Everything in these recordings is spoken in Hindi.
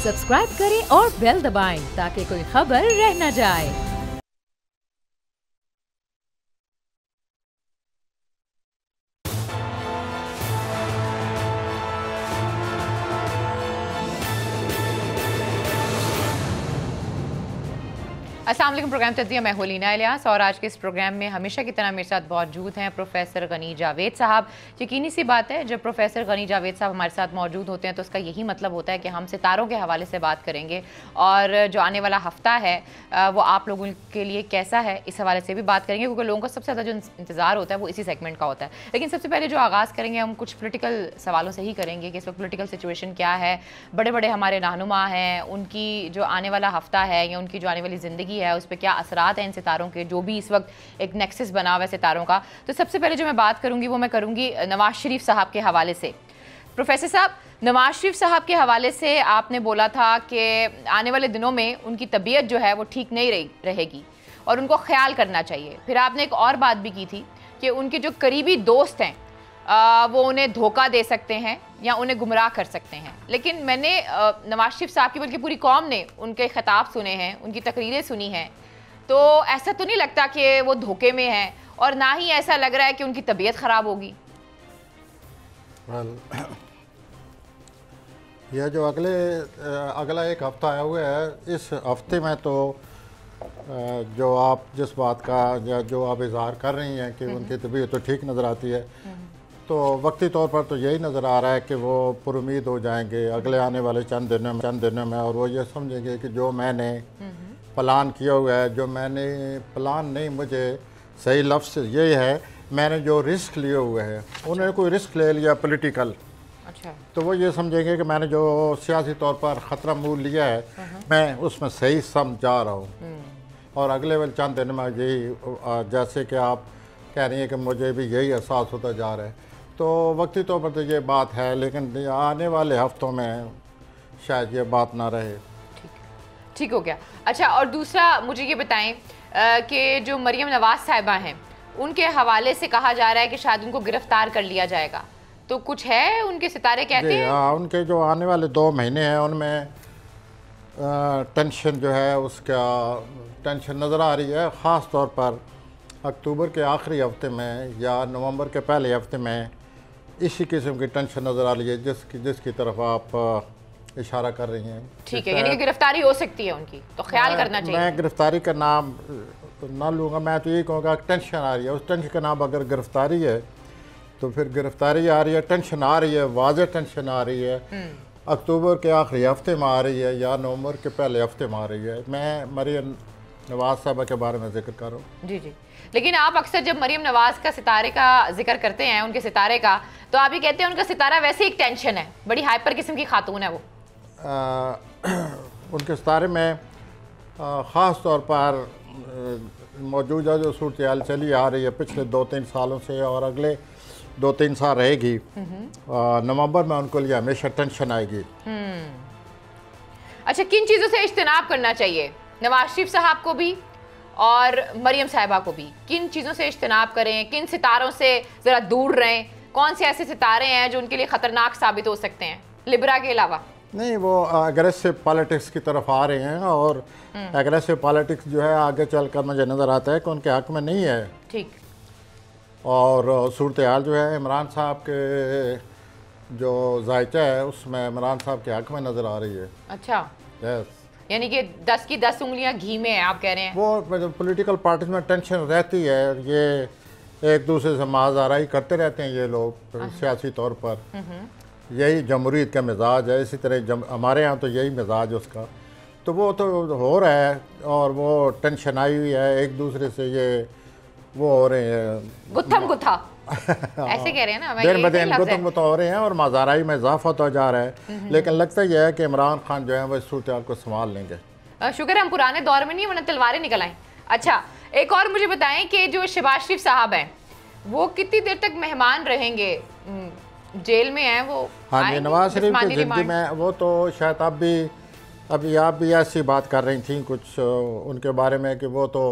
सब्सक्राइब करें और बेल दबाएं ताकि कोई खबर रह न जाए। अस्सलाम वालेकुम। प्रोग्राम तज़किया मैं हुलीना इलियास और आज के इस प्रोग्राम में हमेशा की तरह मेरे साथ मौजूद हैं प्रोफेसर गनी जावेद साहब। यकीनी सी बात है जब प्रोफेसर गनी जावेद साहब हमारे साथ मौजूद होते हैं तो उसका यही मतलब होता है कि हम सितारों के हवाले से बात करेंगे और जो आने वाला हफ्ता है वो आप लोगों के लिए कैसा है इस हवाले से भी बात करेंगे, क्योंकि लोगों को सबसे ज़्यादा जो इंतज़ार होता है वो इसी सेगमेंट का होता है। लेकिन सबसे पहले जो आगाज़ करेंगे हम कुछ पोलिटिकल सवालों से ही करेंगे कि इस वक्त पोलिटिकल सिचुएशन क्या है। बड़े बड़े हमारे रहनुमा हैं, उनकी जो आने वाला हफ्ता है या उनकी जो आने वाली ज़िंदगी है उस पर क्या असरात हैं इन सितारों के, जो भी इस वक्त एक नेक्सस बना हुआ है सितारों का। तो सबसे पहले जो मैं बात करूंगी वो मैं करूंगी नवाज शरीफ साहब के हवाले से। प्रोफेसर साहब, नवाज शरीफ साहब के हवाले से आपने बोला था कि आने वाले दिनों में उनकी तबीयत जो है वो ठीक नहीं रहेगी और उनको ख्याल करना चाहिए। फिर आपने एक और बात भी की थी कि उनके जो करीबी दोस्त हैं वो उन्हें धोखा दे सकते हैं या उन्हें गुमराह कर सकते हैं। लेकिन मैंने नवाज शरीफ साहब की बल्कि पूरी कौम ने उनके खिताब सुने हैं, उनकी तकरीरें सुनी हैं, तो ऐसा तो नहीं लगता कि वो धोखे में हैं और ना ही ऐसा लग रहा है कि उनकी तबीयत ख़राब होगी। यह जो अगला एक हफ्ता आया हुआ है, इस हफ्ते में तो जो आप जिस बात का या जो आप इजहार कर रही हैं कि उनकी तबीयत तो ठीक नज़र आती है, तो वक्ती तौर पर तो यही नज़र आ रहा है कि वो पुरुमीद हो जाएंगे अगले आने वाले चंद दिनों में और वो ये समझेंगे कि जो मैंने प्लान किया हुआ है, जो मैंने प्लान नहीं, मुझे सही लफ्ज़ ये है, मैंने जो रिस्क लिए हुए हैं, उन्होंने कोई रिस्क ले लिया पॉलिटिकल, अच्छा, तो वो ये समझेंगे कि मैंने जो सियासी तौर पर ख़तरा मूल लिया है मैं उसमें सही समझा रहा हूँ। और अगले वाले चंद दिन में यही, जैसे कि आप कह रही हैं कि मुझे भी यही एहसास होता जा रहा है, तो वक्ती तौर पर तो ये बात है, लेकिन आने वाले हफ्तों में शायद ये बात ना रहे। ठीक हो गया। अच्छा, और दूसरा मुझे ये बताएं कि जो मरियम नवाज साहिबा हैं उनके हवाले से कहा जा रहा है कि शायद उनको गिरफ्तार कर लिया जाएगा, तो कुछ है उनके सितारे कहते हैं? हाँ, उनके जो आने वाले 2 महीने हैं उनमें टेंशन जो है उसका टेंशन नज़र आ रही है। ख़ास तौर पर अक्टूबर के आखिरी हफ्ते में या नवंबर के पहले हफ्ते में इसी किस्म की टेंशन नज़र आ रही है जिसकी तरफ आप इशारा कर रही हैं। ठीक है, यानी कि गिरफ्तारी हो सकती है उनकी, तो ख्याल करना चाहिए। मैं गिरफ्तारी का नाम ना लूँगा, मैं तो यही कहूँगा टेंशन आ रही है। उस टेंशन का नाम अगर गिरफ्तारी है तो फिर गिरफ्तारी आ रही है, टेंशन आ रही है, वाज़ेह टेंशन आ रही है, अक्टूबर के आखिरी हफ्ते में आ रही है या नवंबर के पहले हफ्ते में आ रही है। मैं मरियम नवाज साहबा के बारे में जिक्र कर रहा हूँ। जी जी, लेकिन आप अक्सर जब मरियम नवाज का सितारे का जिक्र करते हैं, उनके सितारे का, तो आप ये कहते हैं उनका सितारा वैसे एक टेंशन है, बड़ी हाइपर किस्म की खातून है वो। उनके सितारे में ख़ास तौर पर मौजूदा जो सूरत हाल चली आ रही है पिछले 2-3 सालों से और अगले 2-3 साल रहेगी, नवंबर में उनको लिए हमेशा टेंशन आएगी। अच्छा, किन चीज़ों से इज्तनाब करना चाहिए नवाज शरीफ साहब को भी और मरियम साहिबा को भी? किन चीज़ों से इज्तनाब करें, किन सितारों से ज़रा दूर रहें? कौन से ऐसे सितारे हैं जो उनके लिए ख़तरनाक साबित हो सकते हैं लिब्रा के अलावा? नहीं, वो अग्रेसिव पॉलिटिक्स की तरफ आ रहे हैं और अग्रेसिव पॉलिटिक्स जो है आगे चलकर मुझे नज़र आता है कि उनके हक़ में नहीं है। ठीक। और सूरत हाल जो है इमरान साहब के जो जायका है उसमें इमरान साहब के हक़ में नज़र आ रही है। अच्छा, यस, यानी कि 10 की 10 उंगलियां घी में है, आप कह रहे हैं? वो पॉलिटिकल पार्टीज में टेंशन रहती है, ये एक दूसरे से माज़ाराई करते रहते हैं ये लोग सियासी तौर पर। यही जमहूरियत का मिजाज है, इसी तरह हमारे यहाँ तो यही मिजाज है उसका, तो वो तो हो रहा है और वो टेंशन आई हुई है, एक दूसरे से ये वो हो रहे हैं गुत्थम गुत्था ऐसे कह रहे हैं ना, दिन ब दिन गुत्थम गुत्था हो रहे हैं और माज़ाराई में इजाफा होता जा रहा है। लेकिन लगता यह है कि इमरान खान जो है वो इस सूरत हाल को संभाल लेंगे। शुक्र हम पुराने दौर में नहीं, वरना तलवारें निकल आएं। अच्छा, एक और मुझे बताएं कि जो शहबाज शरीफ साहब हैं वो कितनी देर तक मेहमान रहेंगे? जेल में हैं वो? हाँ जी, नवाज शरीफ की ज़िंदगी में वो तो शायद अभी आप भी ऐसी बात कर रही थी कुछ उनके बारे में कि वो तो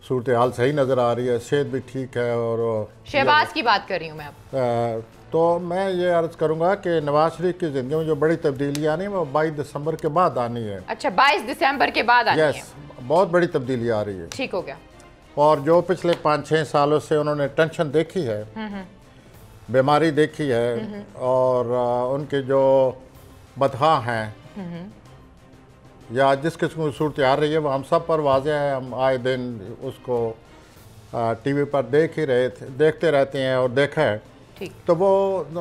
सूरत हाल सही नज़र आ रही है, सेहत भी ठीक है। और शहबाज की बात कर रही हूँ मैं अब। तो मैं ये अर्ज़ करूँगा कि नवाज शरीफ की ज़िंदगी में जो बड़ी तब्दीली आनी है वो 22 दिसंबर के बाद आनी है। अच्छा, 22 दिसंबर के बाद आनी है। यस, बहुत बड़ी तब्दीली आ रही है। ठीक हो गया। और जो पिछले 5-6 सालों से उन्होंने टेंशन देखी है, बीमारी देखी है, और उनके जो बदहा हैं या जिस किस्म की सूरत आ रही है वो हम सब पर वाज़ेह है। हम आए दिन उसको टीवी पर देखते रहते हैं और देखा है। तो वो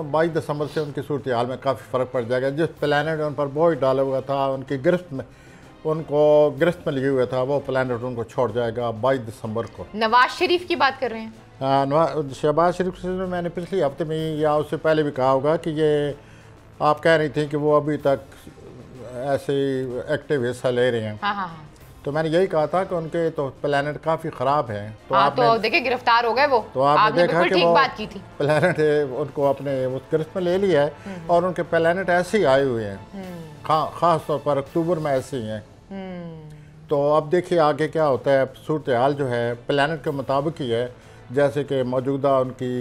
22 दिसंबर से उनकी सूरत हाल में काफ़ी फ़र्क पड़ जाएगा। जिस प्लानट उन पर बोझ डाला हुआ था, उनकी गिरफ्त में लिए हुए था, वो प्लानट उनको छोड़ जाएगा 22 दिसंबर को। नवाज शरीफ की बात कर रहे हैं? शहबाज शरीफ से मैंने पिछले हफ्ते में या उससे पहले भी कहा होगा कि ये आप कह रही थी कि वो अभी तक ऐसे एक्टिव हिस्सा ले रहे हैं। हाँ। तो मैंने यही कहा था कि उनके तो प्लानट काफ़ी ख़राब हैं। तो तो देखिए गिरफ्तार हो गए वो। तो आपने देखा कि वो बात की थी, प्लानट उनको अपने उस गिरफ्त में ले लिया है, और उनके प्लानट ऐसे ही आए हुए हैं, ख़ास तौर पर अक्टूबर में ऐसे ही हैं। तो अब देखिए आगे क्या होता है। सूरत हाल जो है प्लानट के मुताबिक ही है, जैसे कि मौजूदा उनकी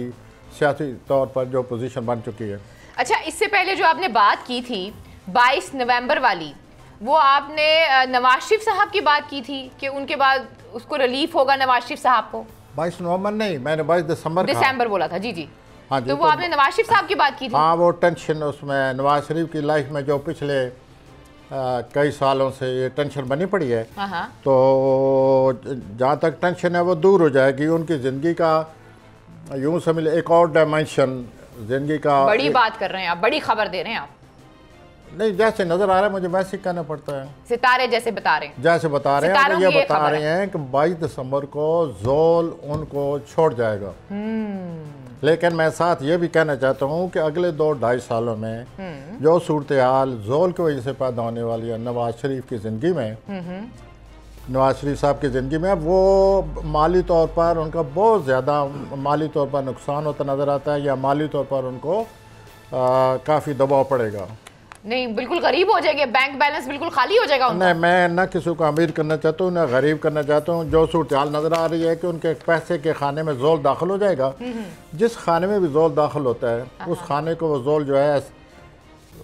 सियासी तौर पर जो पोजीशन बन चुकी है। अच्छा, इससे पहले जो आपने बात की थी 22 नवंबर वाली, वो आपने नवाज शरीफ साहब की बात की थी कि उनके बाद उसको रिलीफ होगा नवाज शरीफ साहब को। 22 नवंबर नहीं, मैंने 22 दिसंबर बोला था। जी। हाँ जी। तो वो आपने नवाज शरीफ साहब की बात की थी। हाँ, वो टेंशन उसमें नवाज शरीफ की लाइफ में जो पिछले कई सालों से ये टेंशन बनी पड़ी है, तो जहाँ तक टेंशन है वो दूर हो जाएगी। उनकी ज़िंदगी का यूँ समझ एक और डायमेंशन ज़िंदगी का। बड़ी बात कर रहे हैं आप, बड़ी खबर दे रहे हैं आप। नहीं, जैसे नज़र आ रहा है मुझे वैसे ही कहना पड़ता है। सितारे जैसे बता रहे हैं, जैसे बता रहे हैं, तो ये बता रहे हैं कि 22 दिसंबर को जोल उनको छोड़ जाएगा। लेकिन मैं साथ ये भी कहना चाहता हूँ कि अगले 2-2.5 सालों में जो सूरत हाल जोल की वजह से पैदा होने वाली है नवाज शरीफ की ज़िंदगी में, नवाज शरीफ साहब की ज़िंदगी में, वो माली तौर पर उनका बहुत ज़्यादा माली तौर पर नुकसान होता नज़र आता है, या माली तौर पर उनको काफ़ी दबाव पड़ेगा। नहीं, बिल्कुल गरीब हो जाएंगे, बैंक बैलेंस बिल्कुल खाली हो जाएगा उनका। नहीं, मैं न किसी को अमीर करना चाहता हूँ, न गरीब करना चाहता हूँ। जो सूरत हाल नज़र आ रही है कि उनके पैसे के खाने में जोल दाखिल हो जाएगा। जिस खाने में भी जोल दाखिल होता है, उस खाने को वो जोल जो है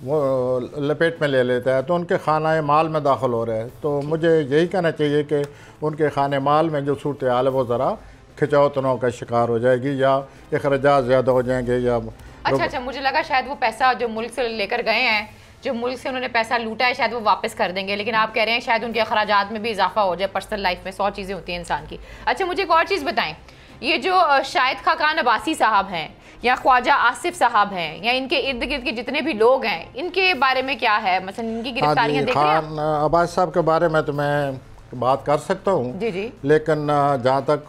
वो लपेट में ले लेता है, तो उनके खाना माल में दाखिल हो रहा है। तो मुझे यही कहना चाहिए कि उनके खाने माल में जो सूरत हाल है वो ज़रा खिंचाव तनाव का शिकार हो जाएगी, या अखराजात ज़्यादा हो जाएंगे। या अच्छा, मुझे लगा शायद वो पैसा जो मुल्क से लेकर गए हैं, जो मुल्क से उन्होंने पैसा लूटा है, शायद वो वापस कर देंगे। लेकिन आप कह रहे हैं शायद उनके अखराजात में भी इजाफा हो जाए। पर्सनल लाइफ में 100 चीज़ें होती हैं इंसान की। अच्छा, मुझे एक और चीज़ बताएं, ये जो शाहिद खाकान अब्बासी साहब हैं या ख्वाजा आसिफ साहब हैं या इनके इर्द गिर्द के जितने भी लोग हैं, इनके बारे में क्या है? मतलब इनकी गिरफ्तारियां देख रहे हैं? खान अब्बासी साहब के बारे में तो मैं बात कर सकता हूँ, जी। लेकिन जहाँ तक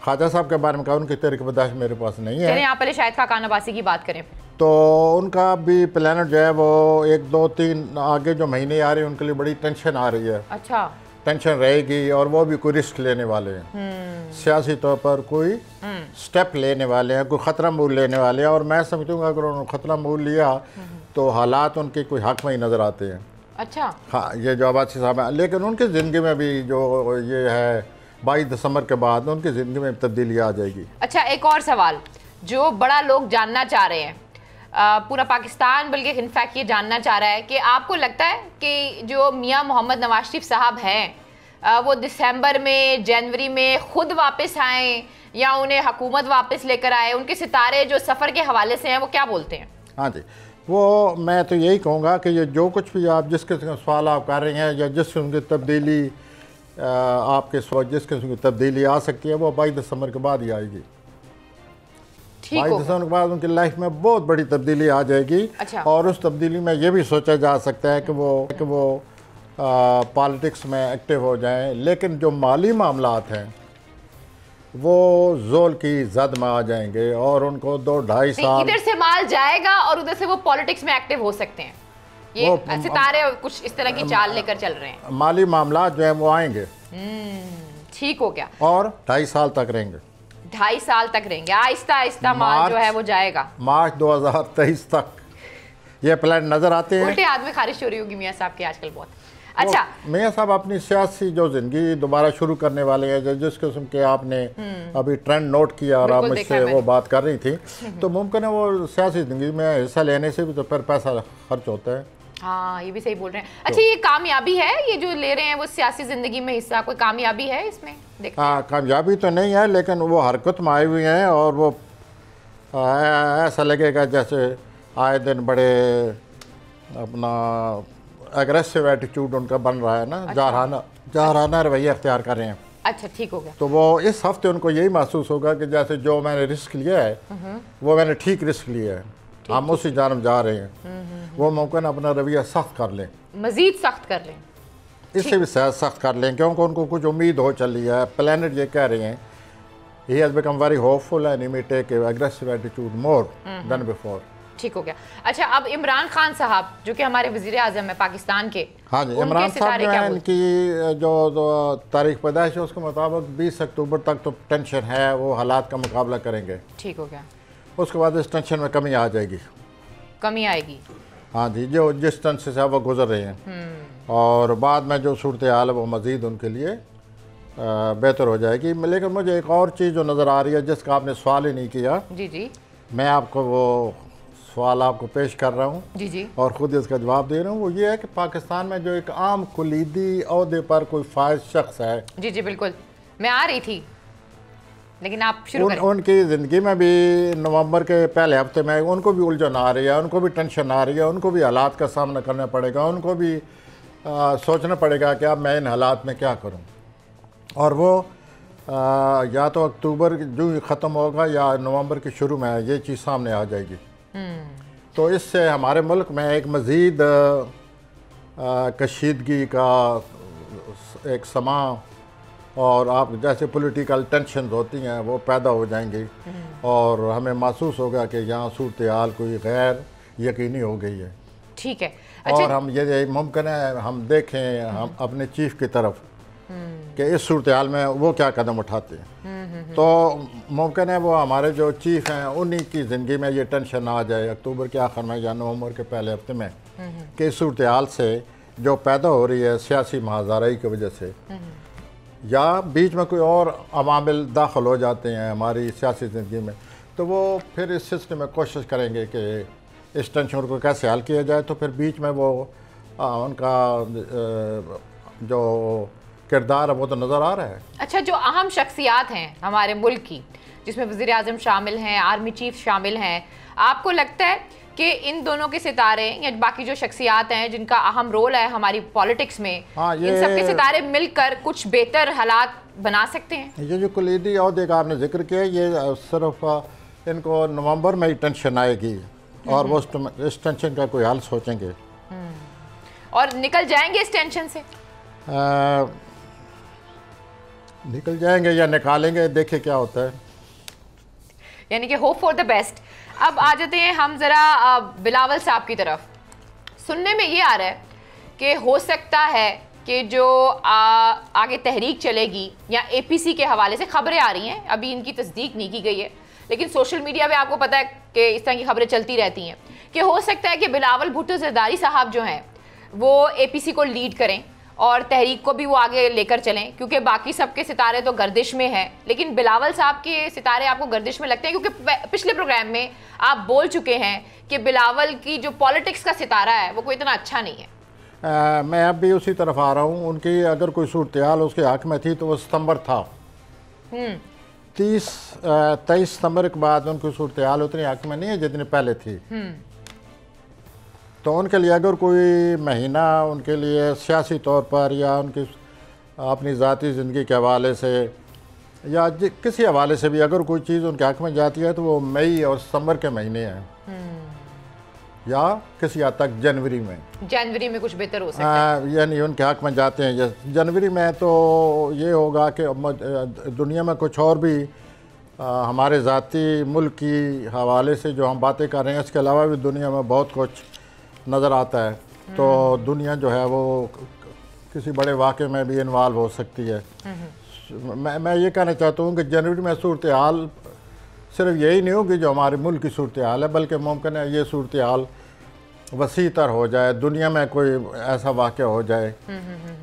ख्वाजा साहब के बारे में कहा, उनकी तरीक़ बर्दाश्त मेरे पास नहीं है। चलिए यहाँ पहले शाहिद खाकान अब्बासी की बात करें। तो उनका भी प्लानट जो है वो 1-2-3 आगे जो महीने आ रहे हैं उनके लिए बड़ी टेंशन आ रही है। अच्छा, टेंशन रहेगी, और वो भी कोई रिस्क लेने वाले हैं, सियासी तौर पर कोई स्टेप लेने वाले हैं, कोई ख़तरा मूल लेने वाले हैं। और मैं समझता हूँ अगर उन्होंने ख़तरा मूल लिया तो हालात उनके कोई हक में ही नज़र आते हैं। अच्छा, हाँ, ये जो अब्बासी साहब हैं, लेकिन उनकी ज़िंदगी में भी जो ये है 22 दिसंबर के बाद उनकी ज़िंदगी में तब्दीली आ जाएगी। अच्छा, एक और सवाल जो बड़ा लोग जानना चाह रहे हैं, पूरा पाकिस्तान बल्कि इनफैक्ट ये जानना चाह रहा है कि आपको लगता है कि जो मियां मोहम्मद नवाज शरीफ साहब हैं वो दिसंबर में, जनवरी में खुद वापस आएँ या उन्हें हुकूमत वापस लेकर आए? उनके सितारे जो सफ़र के हवाले से हैं वो क्या बोलते हैं? हाँ जी, वो मैं तो यही कहूँगा कि ये जो कुछ भी आप जिस किस्म का सवाल आप कर रहे हैं या जिस किस्म की तब्दीली आपके जिस किस्म की तब्दीली आ सकती है वो 22 दिसंबर के बाद ही आएगी। 22 दिसंबर के बाद उनकी लाइफ में बहुत बड़ी तब्दीली आ जाएगी। अच्छा। और उस तब्दीली में ये भी सोचा जा सकता है कि वो पॉलिटिक्स में एक्टिव हो जाएं, लेकिन जो माली मामलात हैं वो जोल की जद में आ जाएंगे और उनको 2-2.5 साल इधर से माल जाएगा और उधर से वो पॉलिटिक्स में एक्टिव हो सकते हैं। ये सितारे कुछ इस तरह की चाल लेकर चल रहे हैं। माली मामला जो है वो आएंगे। ठीक हो गया। और 2.5 साल तक रहेंगे। 2.5 साल तक रहेंगे, आहिस्ता आहिस्ता माल जो है वो जाएगा। मार्च 2023 तक ये प्लान नजर आते हैं। उल्टे हाथ में खारिश हो रही होगी मियाँ साहब की आजकल बहुत। अच्छा, मियाँ साहब अपनी सियासी जो जिंदगी दोबारा शुरू करने वाले हैं, जिस किस्म के आपने अभी ट्रेंड नोट किया और आप मुझसे वो बात कर रही थी, तो मुमकिन है वो सियासी जिंदगी में हिस्सा लेने से भी तो फिर पैसा खर्च होता है। हाँ, ये भी सही बोल रहे हैं। अच्छा, ये कामयाबी है, ये जो ले रहे हैं वो सियासी जिंदगी में हिस्सा, कोई कामयाबी है इसमें? हाँ, कामयाबी तो नहीं है, लेकिन वो हरकत में आए हुए हैं और वो ऐसा लगेगा जैसे आए दिन बड़े अपना एग्रेसिव एटीट्यूड उनका बन रहा है ना। अच्छा। जारहाना रवैया अख्तियार कर रहे हैं। अच्छा, ठीक हो गया। तो वो इस हफ्ते उनको यही महसूस होगा कि जैसे जो मैंने रिस्क लिया है वो मैंने ठीक रिस्क लिया है, हम उसी जानब जा रहे हैं। वो मौका ना अपना रवैया सख्त कर लें, मजीद सख्त कर लें, इससे भी सख्त कर लें, क्योंकि उनको कुछ उम्मीद हो चली है। प्लानट ये कह रहे हैं he has become very hopeful and he may take an aggressive attitude more than before। ठीक हो गया। अच्छा, अब इमरान खान साहब जो कि हमारे वजीर आज़म है पाकिस्तान के, हाँ जी, इमरान साहब जो है, इनकी जो तारीख पैदाइश है उसके मुताबिक 20 अक्टूबर तक तो टेंशन है, वो हालात का मुकाबला करेंगे। ठीक हो गया। उसके बाद इस टेंशन में कमी आ जाएगी, कमी आएगी। हाँ जी, जो जिस टेंशन से वो गुजर रहे हैं, और बाद में जो सूरत हाल है वो मज़ीद उनके लिए बेहतर हो जाएगी। लेकिन मुझे एक और चीज़ जो नज़र आ रही है जिसका आपने सवाल ही नहीं किया, जी जी, मैं आपको वो सवाल आपको पेश कर रहा हूँ, जी जी, और ख़ुद इसका जवाब दे रहा हूँ। वो ये है कि पाकिस्तान में जो एक आम कुलीदी ओहदे पर कोई फायज शख्स है, जी जी बिल्कुल, मैं आ रही थी लेकिन आप शुरू करें। उनकी ज़िंदगी में भी नवंबर के पहले हफ्ते में उनको भी उलझन आ रही है, उनको भी टेंशन आ रही है, उनको भी हालात का सामना करना पड़ेगा, उनको भी सोचना पड़ेगा कि अब मैं इन हालात में क्या करूँ। और वो या तो अक्टूबर जो ही ख़त्म होगा या नवंबर के शुरू में ये चीज़ सामने आ जाएगी। तो इससे हमारे मुल्क में एक मज़ीद कशीदगी का एक समा और आप जैसे पॉलिटिकल टेंशन होती हैं वो पैदा हो जाएंगी, और हमें महसूस होगा कि यहाँ सूरत हाल कोई गैर यकीनी हो गई है। ठीक है। अच्छा, और हम ये मुमकिन है हम देखें हम अपने चीफ की तरफ कि इस सूरत हाल में वो क्या कदम उठाते हैं। तो मुमकिन है वो हमारे जो चीफ हैं उन्हीं की ज़िंदगी में ये टेंशन आ जाए अक्टूबर के आखिर में या नवंबर के पहले हफ्ते में, कि इस सूरत हाल से जो पैदा हो रही है सियासी महाज़ाराई की वजह से, या बीच में कोई और अवामिल दाखिल हो जाते हैं हमारी सियासी ज़िंदगी में, तो वो फिर इस सिलसिले में कोशिश करेंगे कि इस टेंशन को कैसे हल किया जाए। तो फिर बीच में वो उनका जो किरदार है वो तो नज़र आ रहा है। अच्छा, जो अहम शख्सियात हैं हमारे मुल्क की, जिसमें वज़ीर आज़म शामिल हैं, आर्मी चीफ शामिल हैं, आपको लगता है कि इन दोनों के सितारे या बाकी जो शख्सियात हैं जिनका अहम रोल है हमारी पॉलिटिक्स में, इन सब के सितारे मिलकर कुछ बेहतर हालात बना सकते हैं? ये जो कुलीदी ओहदे का आपने जिक्र किया, ये सिर्फ इनको नवंबर में ही टेंशन आएगी और वो इस टेंशन का कोई हल सोचेंगे और निकल जाएंगे इस टेंशन से। निकल जाएंगे या निकालेंगे, देखिए क्या होता है, यानी कि होप फॉर द बेस्ट। अब आ जाते हैं हम ज़रा बिलावल साहब की तरफ। सुनने में ये आ रहा है कि हो सकता है कि जो आगे तहरीक चलेगी या APC के हवाले से खबरें आ रही हैं, अभी इनकी तस्दीक नहीं की गई है, लेकिन सोशल मीडिया पे आपको पता है कि इस तरह की खबरें चलती रहती हैं कि हो सकता है कि बिलावल भुट्टो ज़रदारी साहब जो हैं वो APC को लीड करें और तहरीक को भी वो आगे लेकर चलें, क्योंकि बाकी सबके सितारे तो गर्दिश में हैं, लेकिन बिलावल साहब के सितारे आपको गर्दिश में लगते हैं? क्योंकि पिछले प्रोग्राम में आप बोल चुके हैं कि बिलावल की जो पॉलिटिक्स का सितारा है वो कोई इतना अच्छा नहीं है। मैं अब भी उसी तरफ आ रहा हूँ। उनकी अगर कोई सूरत हाल उसके हक में थी तो वो सितंबर था। 23 सितंबर के बाद उनकी सूरत हाल उतनी हक में नहीं है जितनी पहले थी। तो उनके लिए अगर कोई महीना उनके लिए सियासी तौर पर या उनकी अपनी ज़ाती ज़िंदगी के हवाले से या किसी हवाले से भी अगर कोई चीज़ उनके हक़ में जाती है तो वो मई और सितंबर के महीने हैं, या किसी हद तक जनवरी में कुछ बेहतर हो सकता है, यानी उनके हक़ में जाते हैं। जनवरी में तो ये होगा कि दुनिया में कुछ और भी हमारे ज़ाती मुल्क की हवाले से जो हम बातें कर रहे हैं, इसके अलावा भी दुनिया में बहुत कुछ नज़र आता है। तो दुनिया जो है वो किसी बड़े वाक़े में भी इन्वॉल्व हो सकती है। मैं ये कहना चाहता हूँ कि जनवरी में सूरत हाल सिर्फ यही नहीं होगी जो हमारे मुल्क की सूरत हाल है, बल्कि मुमकिन है ये सूरत हाल वसी तर हो जाए, दुनिया में कोई ऐसा वाक़या हो जाए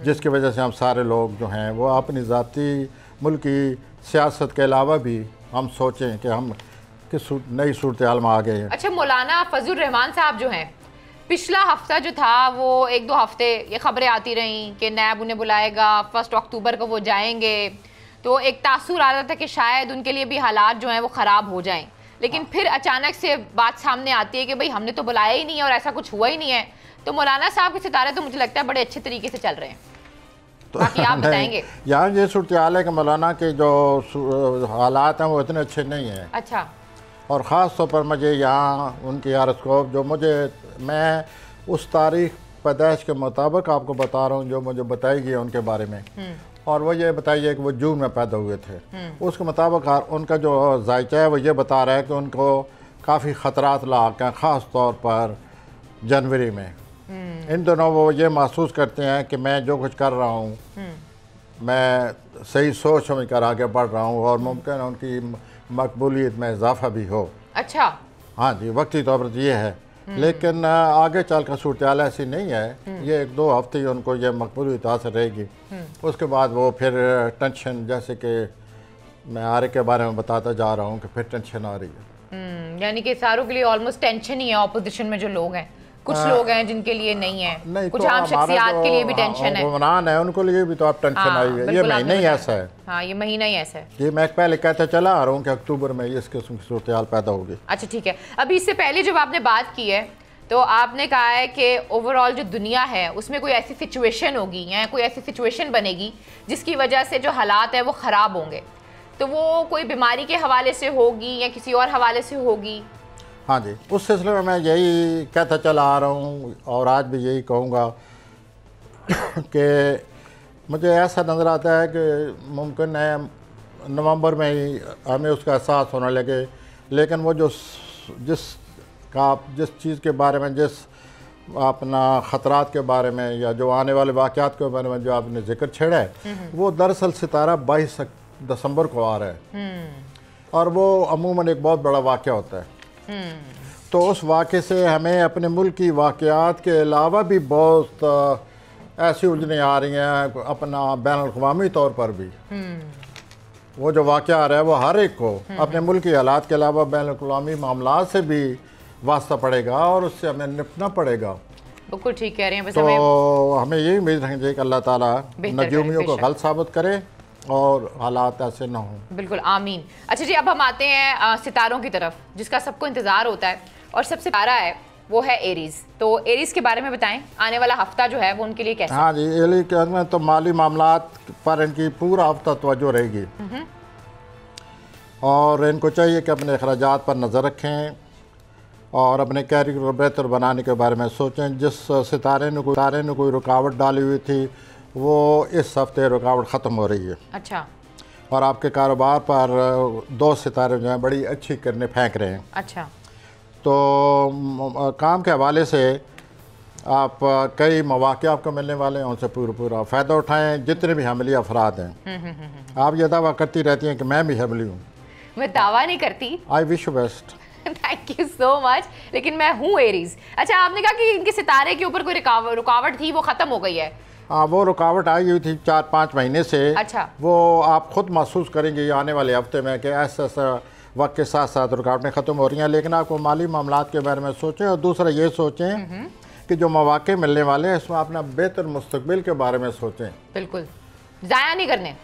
जिसकी वजह से हम सारे लोग जो हैं वो अपनी ज़ाती मुल्की सियासत के अलावा भी हम सोचें कि हम किस नई सूरत हाल में आ गए हैं। अच्छा, मौलाना फजलुर रहमान साहब जो हैं, पिछला हफ्ता जो था वो 1-2 हफ्ते ये खबरें आती रहीं कि नैब उन्हें बुलाएगा, 1 अक्टूबर को वो जाएंगे, तो एक तासुर आ रहा था कि शायद उनके लिए भी हालात जो हैं वो ख़राब हो जाएं, लेकिन फिर अचानक से बात सामने आती है कि भाई हमने तो बुलाया ही नहीं है और ऐसा कुछ हुआ ही नहीं है। तो मौलाना साहब के सितारे तो मुझे लगता है बड़े अच्छे तरीके से चल रहे हैं, तो बाकी आप बताएंगे। यहाँ ये सूरत हाल है कि मौलाना के जो हालात हैं वो इतने अच्छे नहीं हैं। अच्छा। और ख़ास तौर पर मुझे यहाँ उनकी हारोस्कोप जो मैं उस तारीख पैदाइश के मुताबिक आपको बता रहा हूँ जो मुझे बताई गई है उनके बारे में, और वो ये बताइए कि वो जून में पैदा हुए थे। उसके मुताबिक उनका जो जायचा है वो ये बता रहा है कि उनको काफ़ी ख़तरात लाक हैं, ख़ास तौर पर जनवरी में। इन दिनों वो ये महसूस करते हैं कि मैं जो कुछ कर रहा हूँ मैं सही सोच समझ कर आगे बढ़ रहा हूँ और मुमकिन है उनकी मकबूलियत में इजाफा भी हो। अच्छा। हाँ जी, वक्ती तौर पर ये है, लेकिन आगे चल कर सूरत हाल ऐसी नहीं है। ये 1-2 हफ्ते ही उनको ये मकबूलियत हासिल रहेगी, उसके बाद वो फिर टेंशन, जैसे कि मैं आरे के बारे में बताता जा रहा हूँ कि फिर टेंशन आ रही है। यानी कि सारों के लिए ऑलमोस्ट टेंशन ही है। ऑपोजिशन में जो लोग हैं, कुछ लोग हैं जिनके लिए नहीं है, नहीं, कुछ तो आम शख्सियात के लिए भी टेंशन है। हुक्मरान है उनके लिए भी तो आप टेंशन आई है। ये महीना ही ऐसा है। हाँ, ये महीना ही ऐसा है। ये मैं पहले कहता चला आ रहा हूँ कि अक्टूबर में इस किस्म की सूरत हाल पैदा होगी। अच्छा, ठीक है। अभी इससे पहले जब आपने बात की है तो आपने कहा है कि ओवरऑल जो दुनिया है उसमें कोई ऐसी सिचुएशन होगी या कोई ऐसी सिचुएशन बनेगी जिसकी वजह से जो हालात है वो ख़राब होंगे, तो वो कोई बीमारी के हवाले से होगी या किसी और हवाले से होगी? हाँ जी, उस सिलसिले में मैं यही कहता चला आ रहा हूँ और आज भी यही कहूँगा कि मुझे ऐसा नज़र आता है कि मुमकिन है नवंबर में ही हमें उसका एहसास होने लगे, लेकिन वो जिस चीज़ के बारे में, जिस अपना ख़तरात के बारे में या जो आने वाले वाक़यात के बारे में जो आपने जिक्र छेड़ा है, वो दरअसल सितारा 22 दिसंबर को आ रहा है और वो अमूमन एक बहुत बड़ा वाक़या होता है। तो उस वाक़े से हमें अपने मुल्क की वाक़यात के अलावा भी बहुत ऐसी उलझनें आ रही हैं, अपना बैनुल-अक़वामी तौर पर भी वो जो वाक़या आ रहा है वो हर एक को अपने मुल्क की हालात के अलावा बैनुल-अक़वामी मामलात से भी वास्ता पड़ेगा और उससे हमें निपटना पड़ेगा। बिल्कुल ठीक कह रहे हैं। तो हमें यही उम्मीद रखनी चाहिए कि अल्लाह ताला नजूमियों को गलत साबित करे और हालात ऐसे ना हों। बिल्कुल, आमीन। अच्छा जी, अब हम आते हैं सितारों की तरफ, जिसका सबको इंतज़ार होता है, और सबसे प्यारा है वो है एरीज़। तो एरीज़ के बारे में बताएं, आने वाला हफ्ता जो है वो उनके लिए कैसा? हाँ जी, एरी के में तो माली मामलात पर इनकी पूरा हफ्ता तवज्जो रहेगी और इनको चाहिए कि अपने अखराजात पर नज़र रखें और अपने कैरियर को बेहतर बनाने के बारे में सोचें। जिस सितारे ने कोई रुकावट डाली हुई थी वो इस हफ्ते रुकावट ख़त्म हो रही है। अच्छा। और आपके कारोबार पर 2 सितारे जो हैं बड़ी अच्छी करने फेंक रहे हैं। अच्छा। तो काम के हवाले से आप कई मौक़े आपको मिलने वाले हैं, उनसे पूरा फ़ायदा उठाएँ। जितने भी हमली अफराद हैं, आप ये दावा करती रहती हैं कि मैं भी हमली हूँ। मैं दावा नहीं करती। I wish you best. Thank you so much, लेकिन मैं हूँ एरीज़। अच्छा, आपने कहा कि इनके सितारे के ऊपर कोई रुकावट थी, वो ख़त्म हो गई है। हाँ, वो रुकावट आई हुई थी 4-5 महीने से। अच्छा। वो आप खुद महसूस करेंगे आने वाले हफ्ते में कि ऐसा वक्त के साथ साथ रुकावटें ख़त्म हो रही हैं, लेकिन आपको माली मामलात के बारे में सोचें और दूसरा ये सोचें कि जो मौक़े मिलने वाले हैं इसमें अपना बेहतर मुस्तकबिल के बारे में सोचें। बिल्कुल, ज़ाया नहीं करने,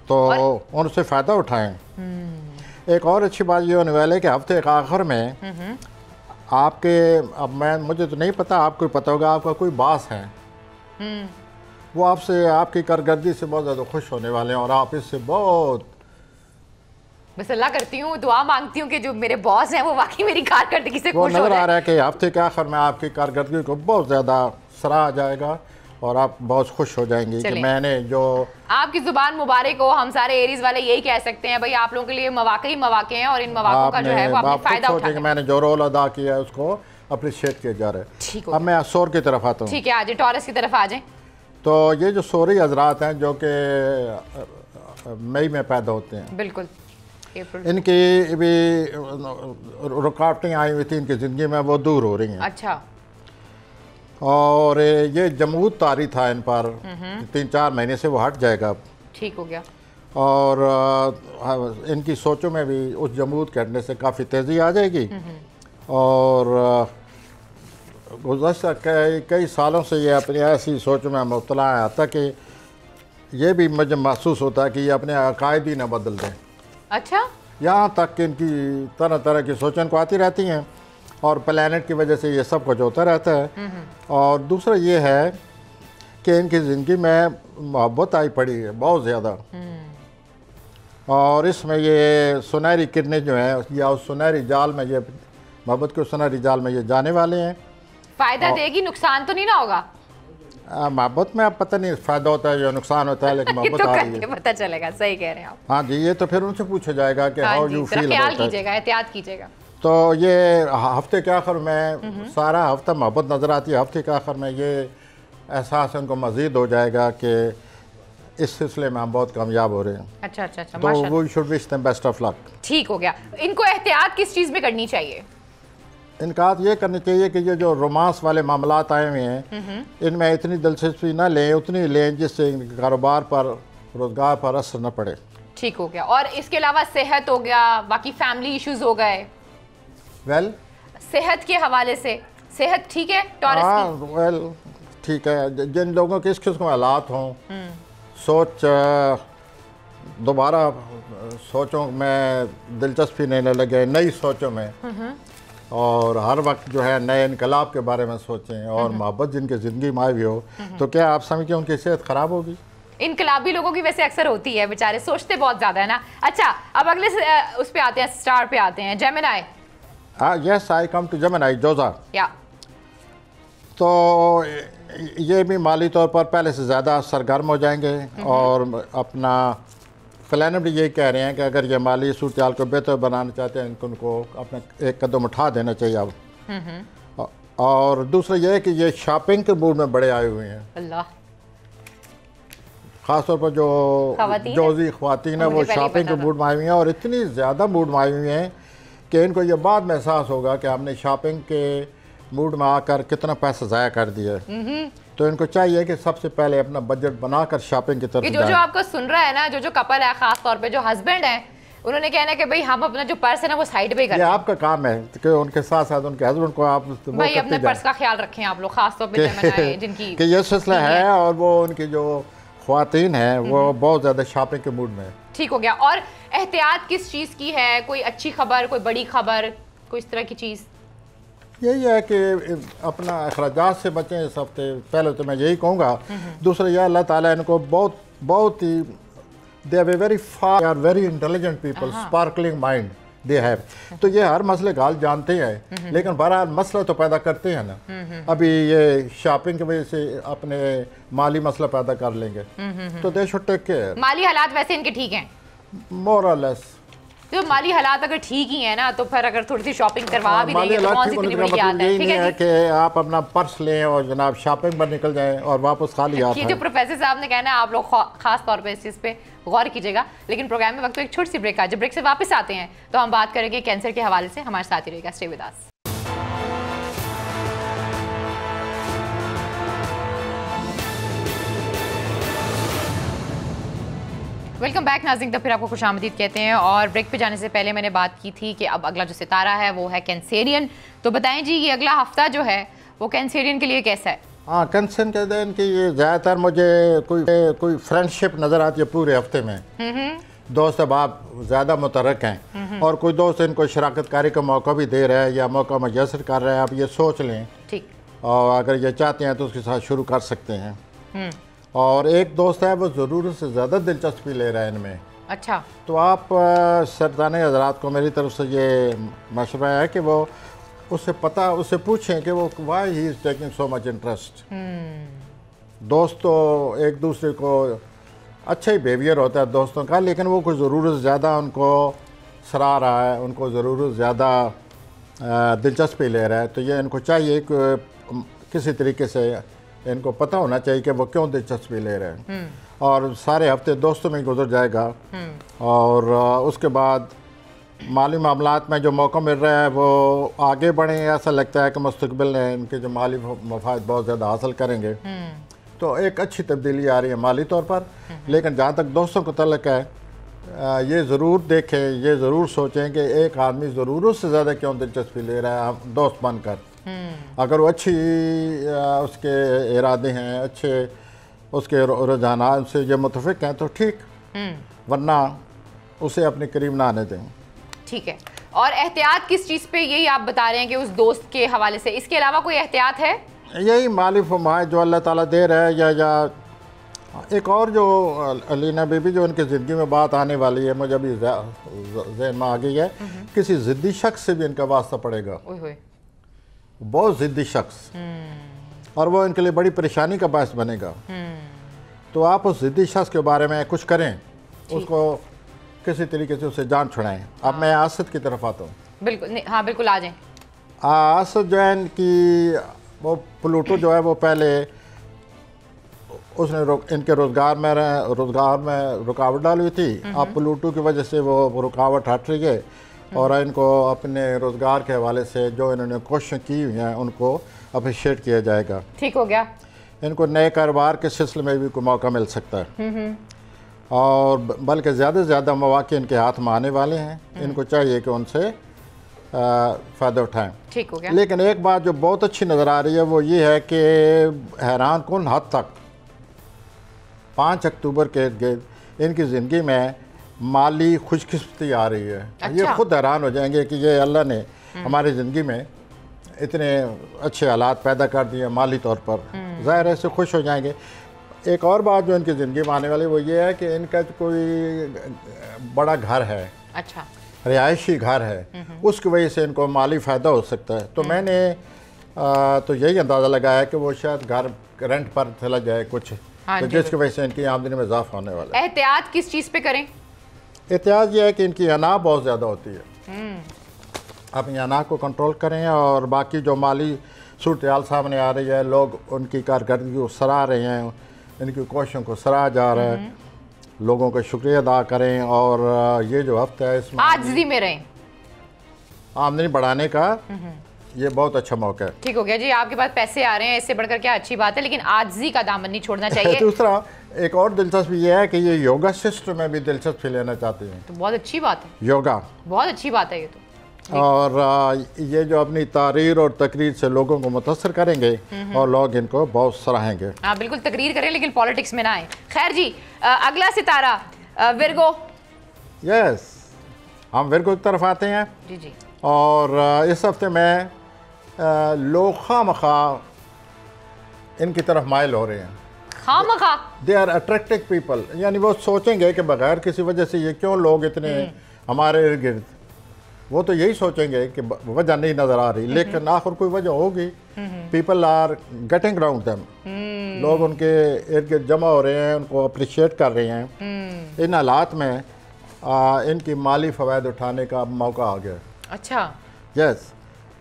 तो उनसे फ़ायदा उठाएँ। एक और अच्छी बात ये होने वाली है कि हफ्ते के आखिर में आपके, अब मुझे तो नहीं पता, आपको पता होगा, आपका कोई बास है, वो आपसे आपकी कारकर्दगी से बहुत ज़्यादा खुश होने वाले हैं और आप इससे बहुत, बस अल्लाह करती हूँ, दुआ मांगती हूँ कि जो मेरे बॉस हैं वो वाकई मेरी कारकर्दगी से खुश हो नज़र आ रहा है कि हफ्ते के आखिर में आपकी कारकर्दगी को बहुत ज़्यादा सराहा जाएगा और आप बहुत खुश हो जाएंगी कि मैंने जो आपकी ज़ुबान मुबारक हो। हम सारे एरीज वाले यही कह सकते हैं भाई, आप लोगों के लिए मौक़े ही मौक़े हैं और इन मौक़ों का जो है वो आपने फ़ायदा उठाया। मैंने जो रोल अदा किया है उसको अप्रिशिएट किया जा रहा है। ठीक, अब मैं सौर की तरफ आता हूँ। ठीक है, आ जाए, टॉरस की तरफ आ जाए। तो ये जो सोरी हजरात हैं जो कि मई में पैदा होते हैं, बिल्कुल, इनकी भी रुकावटें आई हुई थी इनकी ज़िंदगी में, वो दूर हो रही हैं। अच्छा। और ये जमूद तारी था इन पर, 3-4 महीने से वो हट जाएगा अब। ठीक हो गया। और इनकी सोचों में भी उस जमूद के हटने से काफ़ी तेज़ी आ जाएगी। और गुज़श्ता कई सालों से ये अपनी ऐसी सोचों में मुब्तला है, आता कि ये भी मुझे महसूस होता है कि ये अपने अकायद ही न बदल दें। अच्छा, यहाँ तक कि इनकी तरह तरह की सोचें इनको आती रहती हैं और प्लैनेट की वजह से ये सब कुछ होता रहता है। और दूसरा ये है कि इनकी ज़िंदगी में मोहब्बत आई पड़ी है बहुत ज़्यादा, और इसमें ये सुनहरी किरणें जो हैं या उस सुनहरी जाल में, ये मोहब्बत के सुनहरी जाल में ये जाने वाले हैं। फायदा देगी, नुकसान तो नहीं ना होगा? मोहब्बत में आप पता नहीं फ़ायदा होता है या नुकसान होता है, लेकिन मोहब्बत तो आ रही है। पता चलेगा। सही कह रहे हैं आप। हाँ जी, ये तो फिर उनसे पूछा जाएगा कि हाउ यू फील। ख्याल कीजिएगा, एहतियात कीजिएगा। तो ये हफ्ते के आखिर में सारा हफ्ता मोहब्बत नज़र आती है। हफ्ते के आखिर में ये एहसास उनको मज़ीद हो जाएगा कि इस सिलसिले में हम बहुत कामयाब हो रहे हैं। अच्छा अच्छा अच्छा, तो we should wish them best of luck. ठीक हो गया। इनको एहतियात किस चीज़ में करनी चाहिए? इनका ये करनी चाहिए कि ये जो रोमांस वाले मामलात आए हुए हैं, इनमें इतनी दिलचस्पी ना लें, उतनी लें जिससे इनके कारोबार पर, रोज़गार पर असर न पड़े। ठीक हो गया। और इसके अलावा सेहत हो गया, बाकी फैमिली इश्यूज हो गए। वेल, सेहत के हवाले से सेहत ठीक है टॉरस की? हाँ वेल ठीक है। जिन लोगों के इस किस्म के हालात हों, सोच दोबारा सोचों में दिलचस्पी नहीं लगे, नई सोचों में, और हर वक्त जो है नए इनकलाब के बारे में सोचें, और मोहब्बत जिनकी ज़िंदगी में आई हुई हो, तो क्या आप समझें उनकी सेहत ख़राब होगी? इनकलाबी लोगों की वैसे अक्सर होती है, बेचारे सोचते बहुत ज़्यादा है ना। अच्छा, अब अगले उस पे आते हैं, स्टार पे आते हैं, Gemini. Yes, I come to Gemini, जोजा। या तो ये भी माली तौर पर पहले से ज़्यादा सरगर्म हो जाएंगे, और अपना प्लानर भी यही कह रहे हैं कि अगर ये माली सूरत हाल को बेहतर बनाना चाहते हैं, उनको अपना एक कदम उठा देना चाहिए अब। और दूसरा ये है कि ये शॉपिंग के मूड में बड़े आए हुए हैं। अल्लाह, ख़ासतौर पर जो जोजी ख्वातीन है वो शॉपिंग के मूड में आई हुई हैं, और इतनी ज़्यादा मूड में आई हुई हैं कि इनको ये बात में एहसास होगा कि हमने शॉपिंग के मूड में आकर कितना पैसा ज़ाया कर दिया है। तो इनको चाहिए कि सबसे पहले अपना बजट बनाकर शॉपिंग की तरफ जो आपको सुन रहा है ना, जो कपल है, खास तौर पे जो हस्बैंड है, उन्होंने कहना है कि भाई हम अपना जो पर्स है ना वो साइड पे करें। ये आपका काम है कि उनके साथ साथ उनके हस्बैंड को आप भाई अपने पर्स का ख्याल रखें आप लोग, खास तौर पे जिनकी कि ये सिलसिला है, और वो उनकी जो ख्वातीन है वो बहुत ज़्यादा शॉपिंग के मूड में है। ठीक हो गया। और एहतियात किस चीज़ की है? कोई अच्छी खबर, कोई बड़ी खबर, कोई इस तरह की चीज़? यही है कि अपना अखराजात से बचें इस हफ्ते। पहले तो मैं यही कहूँगा। दूसरा यह, अल्लाह ताला इनको बहुत ही, they have a very far, are very intelligent people, sparkling mind they have. तो ये हर मसले का हल जानते हैं, लेकिन बहरहाल मसला तो पैदा करते हैं ना। अभी ये शॉपिंग की वजह से अपने माली मसला पैदा कर लेंगे, तो दे शुड टेक केयर। माली हालात वैसे इनके ठीक हैं मोर और लेस। तो माली हालात अगर ठीक ही है ना, तो फिर अगर थोड़ी सी शॉपिंग करवा भी देंगे तो कौन सी इतनी बड़ी बात है। ठीक है कि आप अपना पर्स लें और जनाब शॉपिंग पर निकल जाएं और वापस खाली हाथ। ये जो प्रोफेसर साहब ने कहना है, आप लोग खास तौर पे इस चीज़ पे गौर कीजिएगा। लेकिन प्रोग्राम में वक्त तो एक छोटी सी ब्रेक आ जाए, ब्रेक से वापस आते हैं तो हम बात करेंगे कैंसर के हवाले से। हमारे साथ ही रहेगा, stay with us. Welcome back नाज़रीन, तो फिर आपको खुशामदीद कहते हैं। और ब्रेक पे जाने से पहले मैंने बात की थी कि अब अगला जो सितारा है वो है कैंसेरियन। तो बताएं जी, ये अगला हफ्ता जो है वो कैंसेरियन के लिए कैसा है? हाँ, कैंसर के दिन की ये ज़्यादातर मुझे कोई फ्रेंडशिप नज़र आती है पूरे हफ्ते में। दोस्त अब आप ज़्यादा मुतरक हैं, और कोई दोस्त इनको शराकत कारी का मौका भी दे रहा है या मौका मुयसर कर रहा है। आप ये सोच लें, ठीक, और अगर ये चाहते हैं तो उसके साथ शुरू कर सकते हैं। और एक दोस्त है वो ज़रूरत से ज़्यादा दिलचस्पी ले रहा है इनमें। अच्छा, तो आप सरदाने हजरात को मेरी तरफ से ये मशवरा है कि वो उससे पूछें कि वो why he is taking so much interest. दोस्त तो एक दूसरे को अच्छा ही बिहेवियर होता है दोस्तों का, लेकिन वो कुछ ज़रूरत से ज़्यादा उनको सराह रहा है, उनको ज़रूरत से ज़्यादा दिलचस्पी ले रहा है। तो ये इनको चाहिए कि किसी तरीके से इनको पता होना चाहिए कि वो क्यों दिलचस्पी ले रहे हैं। और सारे हफ्ते दोस्तों में गुजर जाएगा, और उसके बाद माली मामलात में जो मौका मिल रहा है वो आगे बढ़ें, ऐसा लगता है कि मुस्तकबिल में इनके जो माली मफाद बहुत ज़्यादा हासिल करेंगे। तो एक अच्छी तब्दीली आ रही है माली तौर पर। लेकिन जहाँ तक दोस्तों को तल्लक है, ये ज़रूर देखें, ये ज़रूर सोचें कि एक आदमी ज़रूरत से ज़्यादा क्यों दिलचस्पी ले रहा है दोस्त बनकर। अगर वो अच्छी उसके इरादे हैं, अच्छे उसके रुझानात से ये मुतफिक हैं तो ठीक, वरना उसे अपने करीब ना आने दें। ठीक है। और एहतियात किस चीज़ पे, यही आप बता रहे हैं कि उस दोस्त के हवाले से, इसके अलावा कोई एहतियात है? यही माली फमायत जो अल्लाह ताला दे रहा है, या एक और जो अलीना बीबी जो उनकी ज़िंदगी में बात आने वाली है, मुझे अभी ज़हन में आ गई है, किसी ज़िद्दी शख्स से भी इनका वास्ता पड़ेगा। बहुत ज़िद्दी शख्स, और वो इनके लिए बड़ी परेशानी का बायस बनेगा। तो आप उस ज़िद्दी शख्स के बारे में कुछ करें, उसको किसी तरीके से उसे जान छुड़ाएं। अब मैं आसद की तरफ आता हूँ। बिल्कुल, हाँ बिल्कुल आ जाएं। आसद जो है इनकी, वो प्लूटो जो है वो पहले उसने इनके रोज़गार में रुकावट डाली हुई थी। अब प्लूटो की वजह से वो रुकावट हट रही है और इनको अपने रोज़गार के हवाले से जो इन्होंने कोशिश की हुई हैं उनको अप्रिशिएट किया जाएगा। ठीक हो गया। इनको नए कारोबार के सिलसिले में भी कोई मौका मिल सकता है, और बल्कि ज़्यादा से ज़्यादा मौके इनके हाथ में आने वाले हैं। इनको चाहिए कि उनसे फ़ायदा उठाएं। ठीक हो गया। लेकिन एक बात जो बहुत अच्छी नज़र आ रही है वो ये है कि हैरान कुन हद तक 5 अक्टूबर के इर्द इनकी ज़िंदगी में माली खुशकिस्मती आ रही है। अच्छा। ये खुद हैरान हो जाएंगे कि ये अल्लाह ने हमारी ज़िंदगी में इतने अच्छे हालात पैदा कर दिए माली तौर पर, ज़ाहिर है इससे खुश हो जाएंगे। एक और बात जो इनकी ज़िंदगी में आने वाली वो ये है कि इनका कोई बड़ा घर है, अच्छा रिहायशी घर है, उसकी वजह से इनको माली फ़ायदा हो सकता है। तो मैंने तो यही अंदाज़ा लगाया कि वो शायद घर रेंट पर चला जाए कुछ, तो जिसकी वजह से इनकी आमदनी में इजाफा होने वाला है। एहतियात किस चीज़ पे करें? एहतियात यह है कि इनकी अना बहुत ज़्यादा होती है, अपनी अना को कंट्रोल करें। और बाकी जो माली सूरत हाल सामने आ रही है, लोग उनकी कारकर्दगी को सराह रहे हैं, इनकी कोशिशों को सराहा जा रहा है, लोगों का शुक्रिया अदा करें। और ये जो हफ्ता है इसमें आजिज़ी में रहें, आमदनी बढ़ाने का ये बहुत अच्छा मौका है। ठीक हो गया जी, आपके पास पैसे आ रहे हैं, इससे बढ़कर क्या अच्छी बात है, लेकिन आजिज़ी का दामन नहीं छोड़ना चाहिए। दूसरा एक और दिलचस्पी ये है कि ये योगा सिस्टम में भी दिलचस्पी लेना चाहते हैं, तो बहुत अच्छी बात है। योगा बहुत अच्छी बात है ये तो। और ये जो अपनी तारीर और तकरीर से लोगों को मुतासर करेंगे और लोग इनको बहुत सराहेंगे। हाँ बिल्कुल, तकरीर करें लेकिन पॉलिटिक्स में ना आए। खैर जी, अगला सितारा विर्गो। यस, हम विर्गो की तरफ आते हैं जी जी। और इस हफ्ते में लोग खामखा इनकी तरफ माइल हो रहे हैं। खामखा दे आर अट्रैक्टिव पीपल, यानी वो सोचेंगे कि बगैर किसी वजह से ये क्यों लोग इतने हमारे इर्द गिर्द, वो तो यही सोचेंगे कि वजह नहीं नज़र आ रही, लेकिन आखिर कोई वजह होगी। People are getting around them, लोग उनके इर्द गिर्द जमा हो रहे हैं, उनको अप्रिशिएट कर रहे हैं। इन हालात में इनकी माली फ़वायद उठाने का मौका आ गया। अच्छा, यस।